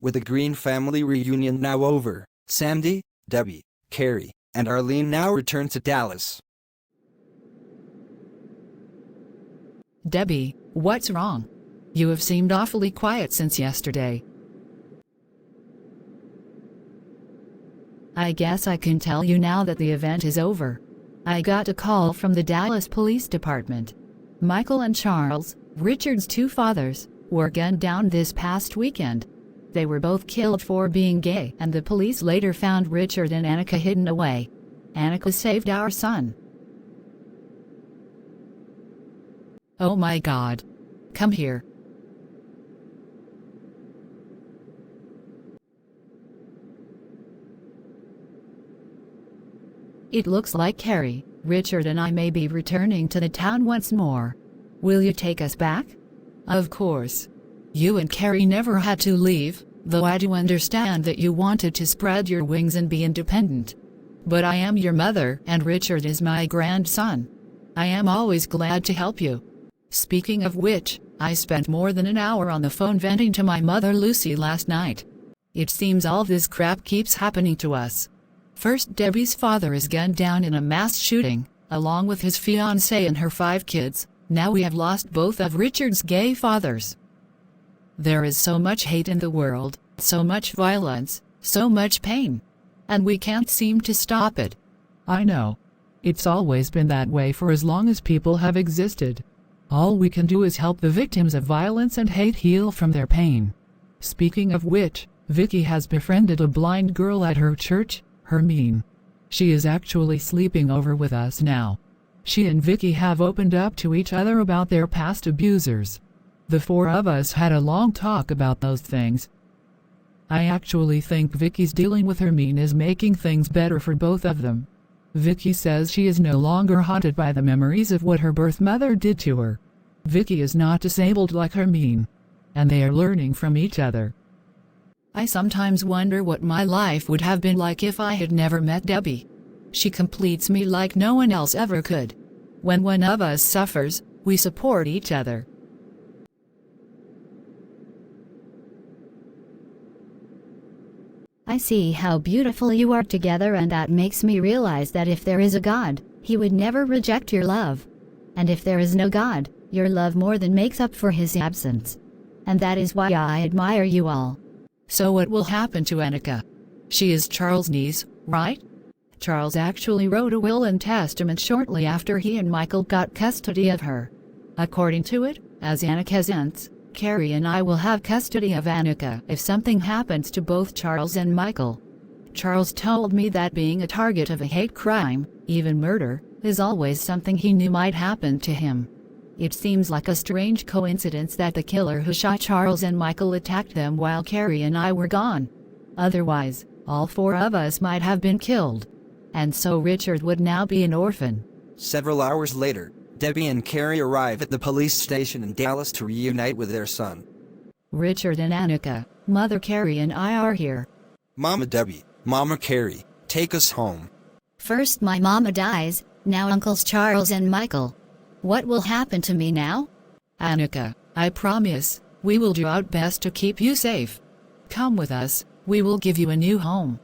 With the Green family reunion now over, Sandy, Debbie, Carrie, and Arlene now return to Dallas. Debbie, what's wrong? You have seemed awfully quiet since yesterday. I guess I can tell you now that the event is over. I got a call from the Dallas Police Department. Michael and Charles, Richard's two fathers, were gunned down this past weekend. They were both killed for being gay, and the police later found Richard and Annika hidden away. Annika saved our son. Oh my God. Come here. It looks like Carrie, Richard and I may be returning to the town once more. Will you take us back? Of course. You and Carrie never had to leave, though I do understand that you wanted to spread your wings and be independent. But I am your mother and Richard is my grandson. I am always glad to help you. Speaking of which, I spent more than an hour on the phone venting to my mother Lucy last night. It seems all this crap keeps happening to us. First, Debbie's father is gunned down in a mass shooting, along with his fiancée and her 5 kids. Now we have lost both of Richard's gay fathers. There is so much hate in the world, so much violence, so much pain. And we can't seem to stop it. I know. It's always been that way for as long as people have existed. All we can do is help the victims of violence and hate heal from their pain. Speaking of which, Vicky has befriended a blind girl at her church, Hermine. She is actually sleeping over with us now. She and Vicky have opened up to each other about their past abusers. The 4 of us had a long talk about those things. I actually think Vicky's dealing with Hermine is making things better for both of them. Vicky says she is no longer haunted by the memories of what her birth mother did to her. Vicky is not disabled like Hermine. And they are learning from each other. I sometimes wonder what my life would have been like if I had never met Debbie. She completes me like no one else ever could. When one of us suffers, we support each other. I see how beautiful you are together, and that makes me realize that if there is a God, He would never reject your love. And if there is no God, your love more than makes up for His absence. And that is why I admire you all. So what will happen to Annika? She is Charles' niece, right? Charles actually wrote a will and testament shortly after he and Michael got custody of her. According to it, as Annika's aunts, Carrie and I will have custody of Annika if something happens to both Charles and Michael. Charles told me that being a target of a hate crime, even murder, is always something he knew might happen to him. It seems like a strange coincidence that the killer who shot Charles and Michael attacked them while Carrie and I were gone. Otherwise, all 4 of us might have been killed. And so Richard would now be an orphan. Several hours later, Debbie and Carrie arrive at the police station in Dallas to reunite with their son. Richard and Annika, Mother Carrie and I are here. Mama Debbie, Mama Carrie, take us home. First my mama dies, now Uncles Charles and Michael. What will happen to me now? Annika, I promise, we will do our best to keep you safe. Come with us, we will give you a new home.